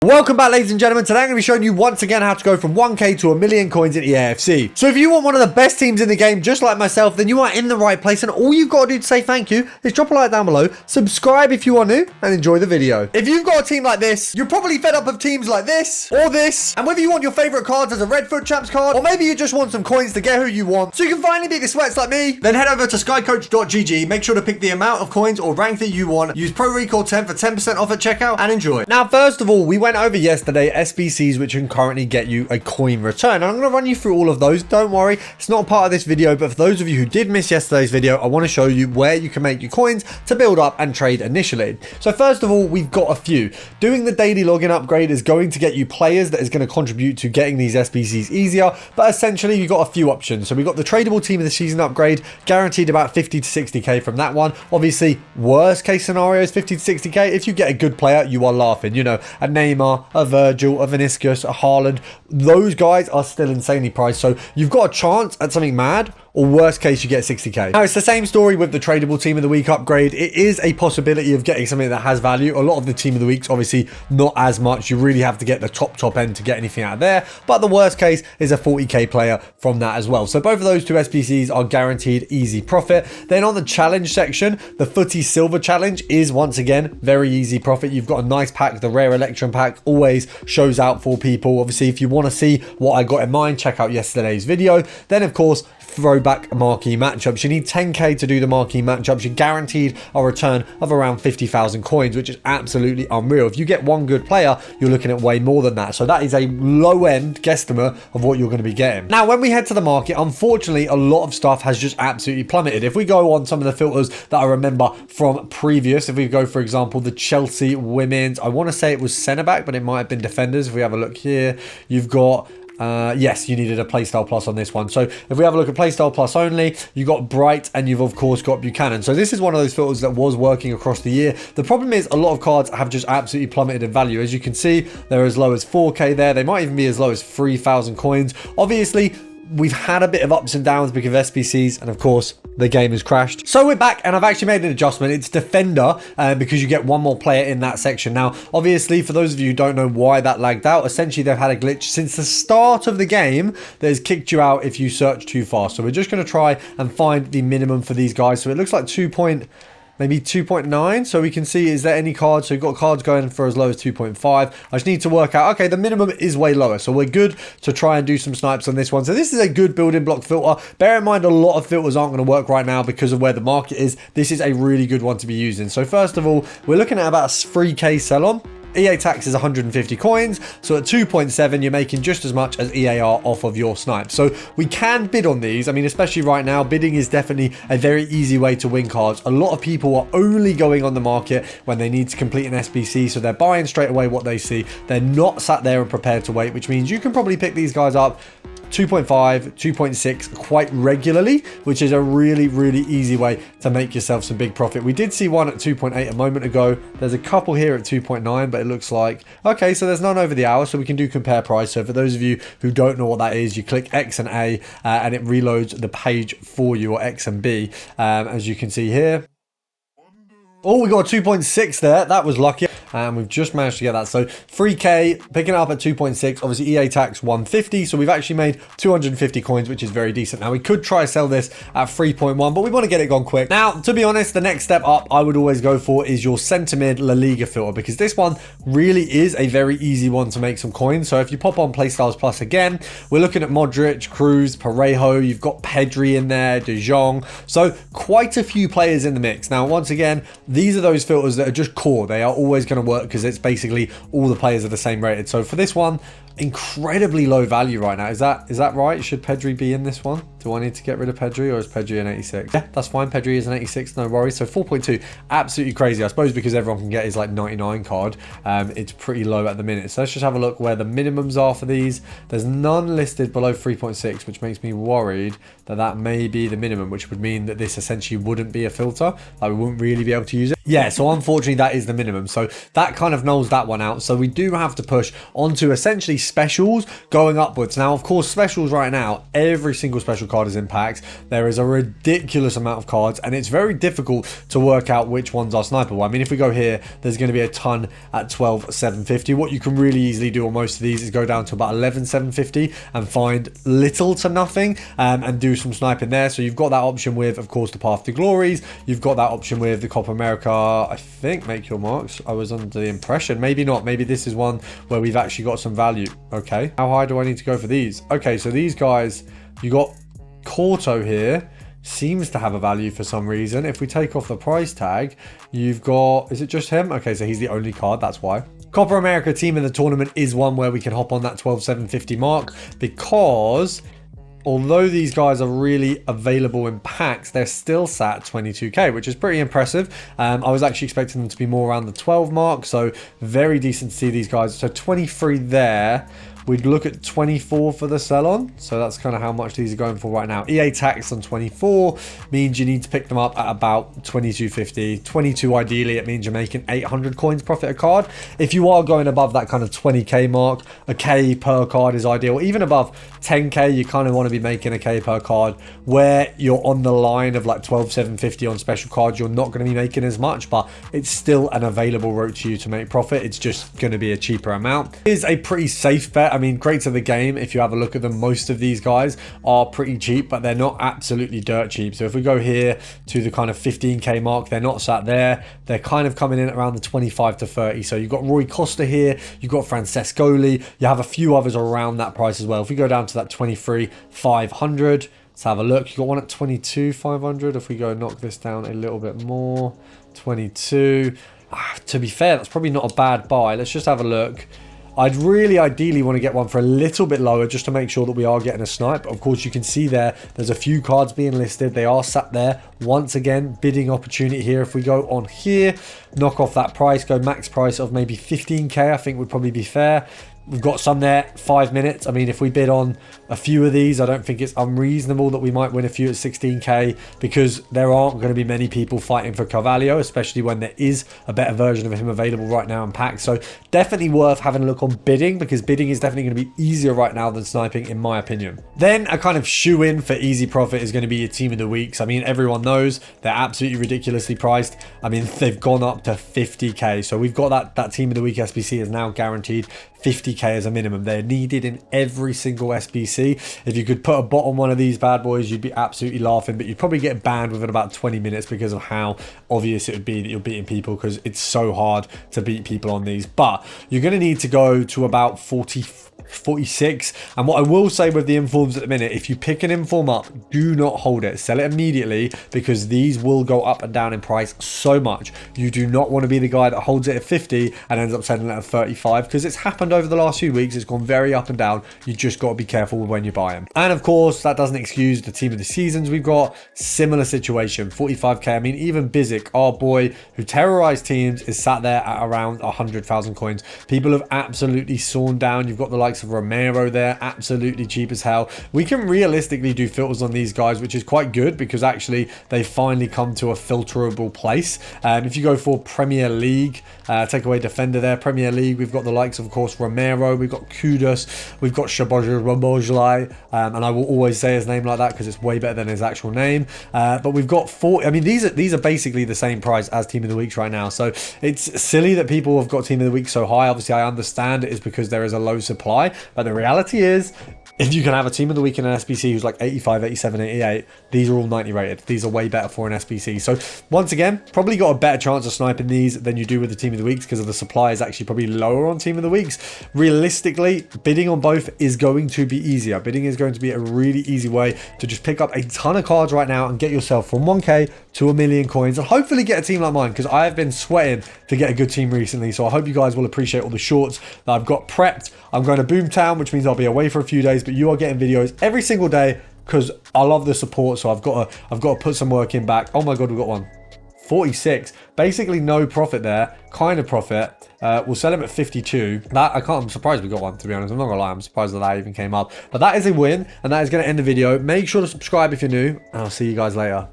Welcome back, ladies and gentlemen. Today I'm going to be showing you once again how to go from 1k to 1,000,000 coins in EAFC. So if you want one of the best teams in the game, just like myself, then you are in the right place, and all you've got to do to say thank you is drop a like down below, subscribe if you are new, and enjoy the video. If you've got a team like this, you're probably fed up of teams like this or this, and whether you want your favorite cards as a Red Foot Champs card, or maybe you just want some coins to get who you want, so you can finally beat the sweats like me, then head over to skycoach.gg, make sure to pick the amount of coins or rank that you want, use ProRecall10 for 10% off at checkout, and enjoy. Now, first of all, we went over yesterday SBCs, which can currently get you a coin return. And I'm going to run you through all of those. Don't worry, it's not part of this video, but for those of you who did miss yesterday's video, I want to show you where you can make your coins to build up and trade initially. So first of all, we've got a few. Doing the daily login upgrade is going to get you players that is going to contribute to getting these SBCs easier, but essentially you've got a few options. So we've got the tradable team of the season upgrade, guaranteed about 50 to 60k from that one. Obviously, worst case scenario is 50 to 60k. If you get a good player, you are laughing. You know, a Neymar, a Virgil, a Vinicius, a Haaland, those guys are still insanely priced. So you've got a chance at something mad, or worst case, you get 60k. Now, it's the same story with the tradable team of the week upgrade. It is a possibility of getting something that has value. A lot of the team of the weeks, obviously, not as much. You really have to get the top end to get anything out of there. But the worst case is a 40k player from that as well. So both of those two SBCs are guaranteed easy profit. Then on the challenge section, the Footy Silver Challenge is once again very easy profit. You've got a nice pack. The rare Electrum pack always shows out for people. Obviously, if you want to see what I got in mind, check out yesterday's video. Then, of course, throwback marquee matchups. You need 10k to do the marquee matchups. You're guaranteed a return of around 50,000 coins, which is absolutely unreal. If you get one good player, you're looking at way more than that. So that is a low end guesstimate of what you're going to be getting. Now, when we head to the market, unfortunately, a lot of stuff has just absolutely plummeted. If we go on some of the filters that I remember from previous, if we go, for example, the Chelsea women's, I want to say it was centre back, but it might have been defenders. If we have a look here, you've got yes, you needed a playstyle plus on this one. So if we have a look at playstyle plus only, you got Bright, and you've of course got Buchanan. So this is one of those filters that was working across the year. The problem is a lot of cards have just absolutely plummeted in value. As you can see, they're as low as 4k there. They might even be as low as 3,000 coins. Obviously, we've had a bit of ups and downs because of SBCs, and of course the game has crashed. So we're back, and I've actually made an adjustment. It's defender, because you get one more player in that section. Now, obviously, for those of you who don't know why that lagged out, essentially they've had a glitch since the start of the game that has kicked you out if you search too fast. So we're just going to try and find the minimum for these guys. So it looks like maybe 2.9. So we can see, is there any cards? So we've got cards going for as low as 2.5. I just need to work out, okay, the minimum is way lower. So we're good to try and do some snipes on this one. So this is a good building block filter. Bear in mind, a lot of filters aren't going to work right now because of where the market is. This is a really good one to be using. So first of all, we're looking at about a 3k sell on. EA tax is 150 coins, so at 2.7 you're making just as much as EA are off of your snipe. So we can bid on these. I mean, especially right now, bidding is definitely a very easy way to win cards. A lot of people are only going on the market when they need to complete an SBC, so they're buying straight away what they see. They're not sat there and prepared to wait, which means you can probably pick these guys up 2.5, 2.6 quite regularly, which is a really, really easy way to make yourself some big profit. We did see one at 2.8 a moment ago. There's a couple here at 2.9, but it looks like, okay, so there's none over the hour, so we can do compare price. So for those of you who don't know what that is, you click X and A, and it reloads the page for you, or X and B, as you can see here. Oh, we got a 2.6 there. That was lucky. And we've just managed to get that. So 3k, picking it up at 2.6. Obviously, EA tax 150. So we've actually made 250 coins, which is very decent. Now, we could try sell this at 3.1, but we want to get it gone quick. Now, to be honest, the next step up I would always go for is your centre mid La Liga filter, because this one really is a very easy one to make some coins. So if you pop on Playstyles Plus again, we're looking at Modric, Cruz, Parejo. You've got Pedri in there, De Jong. So quite a few players in the mix. Now, once again, these are those filters that are just core. They are always going to work because it's basically all the players are the same rated. So for this one, incredibly low value right now. Is that right? Should Pedri be in this one? Do I need to get rid of Pedri, or is Pedri an 86? Yeah, that's fine. Pedri is an 86, no worries. So 4.2, absolutely crazy. I suppose because everyone can get his like 99 card, it's pretty low at the minute. So let's just have a look where the minimums are for these. There's none listed below 3.6, which makes me worried that that may be the minimum, which would mean that this essentially wouldn't be a filter. Like, we wouldn't really be able to use it. Yeah, so unfortunately that is the minimum. So that kind of nulls that one out. So we do have to push onto essentially specials going upwards. Now, of course, specials right now, every single special card is in packs. There is a ridiculous amount of cards, and it's very difficult to work out which ones are sniperable. I mean, if we go here, there's going to be a ton at 12,750. What you can really easily do on most of these is go down to about 11,750 and find little to nothing and do some sniping there. So you've got that option with, of course, the Path to Glories. You've got that option with the Copa America, I think, make your marks. I was under the impression, maybe not. Maybe this is one where we've actually got some value. Okay, how high do I need to go for these? Okay, so these guys, you got Corto here, seems to have a value for some reason. If we take off the price tag, you've got, is it just him? Okay, so he's the only card, that's why. Copa America team in the tournament is one where we can hop on that 12,750 mark, because although these guys are really available in packs, they're still sat at 22k, which is pretty impressive. I was actually expecting them to be more around the 12 mark, so very decent to see these guys. So 23 there. We'd look at 24 for the sell-on. So that's kind of how much these are going for right now. EA tax on 24 means you need to pick them up at about 22.50. 22 ideally, it means you're making 800 coins profit a card. If you are going above that kind of 20k mark, a K per card is ideal. Even above 10k, you kind of want to be making a K per card. Where you're on the line of like 12,750 on special cards, you're not going to be making as much, but it's still an available route to you to make profit. It's just going to be a cheaper amount. It is a pretty safe bet. I mean, crates of the game, if you have a look at them, most of these guys are pretty cheap, but they're not absolutely dirt cheap. So if we go here to the kind of 15k mark, they're not sat there. They're kind of coming in at around the 25 to 30. So you've got Roy Costa here, you've got Francescoli, you have a few others around that price as well. If we go down to that 23,500, let's have a look. You've got one at 22,500. If we go knock this down a little bit more, 22. To be fair, that's probably not a bad buy. Let's just have a look. I'd really ideally want to get one for a little bit lower just to make sure that we are getting a snipe. Of course, you can see there's a few cards being listed. They are sat there. Once again, bidding opportunity here. If we go on here, knock off that price, go max price of maybe 15k, I think would probably be fair. We've got some there, 5 minutes. I mean, if we bid on a few of these, I don't think it's unreasonable that we might win a few at 16k, because there aren't going to be many people fighting for Carvalho, especially when there is a better version of him available right now in packs. So definitely worth having a look on bidding, because bidding is definitely going to be easier right now than sniping, in my opinion. Then a kind of shoe-in for easy profit is going to be your team of the weeks. I mean, everyone knows they're absolutely ridiculously priced. I mean, they've gone up to 50k. So we've got that team of the week SBC is now guaranteed 50k as a minimum. They're needed in every single SBC. If you could put a bot on one of these bad boys, you'd be absolutely laughing, but you'd probably get banned within about 20 minutes because of how obvious it would be that you're beating people, because it's so hard to beat people on these. But you're going to need to go to about 46. And what I will say with the informs at the minute, if you pick an inform up, do not hold it. Sell it immediately, because these will go up and down in price so much. You do not want to be the guy that holds it at 50 and ends up selling it at 35, because it's happened over the last few weeks. It's gone very up and down. You just got to be careful with when you buy them. And of course, that doesn't excuse the team of the seasons we've got. Similar situation, 45k. I mean, even Bizik, our boy who terrorized teams, is sat there at around 100,000 coins. People have absolutely sawn down. You've got the likes of Romero there, absolutely cheap as hell. We can realistically do filters on these guys, which is quite good, because actually they finally come to a filterable place. If you go for Premier League, take away defender there, Premier League, we've got the likes of course Romero, we've got Kudus, we've got Shabojlai, and I will always say his name like that because it's way better than his actual name. But we've got 4. I mean, these are basically the same price as team of the weeks right now, so it's silly that people have got team of the week so high. Obviously I understand it is because there is a low supply, but the reality is, if you can have a team of the week in an SBC who's like 85, 87, 88, these are all 90 rated. These are way better for an SBC. So once again, probably got a better chance of sniping these than you do with the team of the weeks, because of the supply is actually probably lower on team of the weeks. Realistically, bidding on both is going to be easier. Bidding is going to be a really easy way to just pick up a ton of cards right now and get yourself from 1k to 1,000,000 coins, and hopefully get a team like mine, because I have been sweating to get a good team recently. So I hope you guys will appreciate all the shorts that I've got prepped. I'm going to Boomtown, which means I'll be away for a few days, but you are getting videos every single day because I love the support. So I've got to put some work in back. Oh my god, we've got one. 46, basically no profit there, kind of profit. We'll sell him at 52. I'm surprised we got one, to be honest. I'm not gonna lie, I'm surprised that even came up. But that is a win, and that is going to end the video. Make sure to subscribe if you're new, and I'll see you guys later.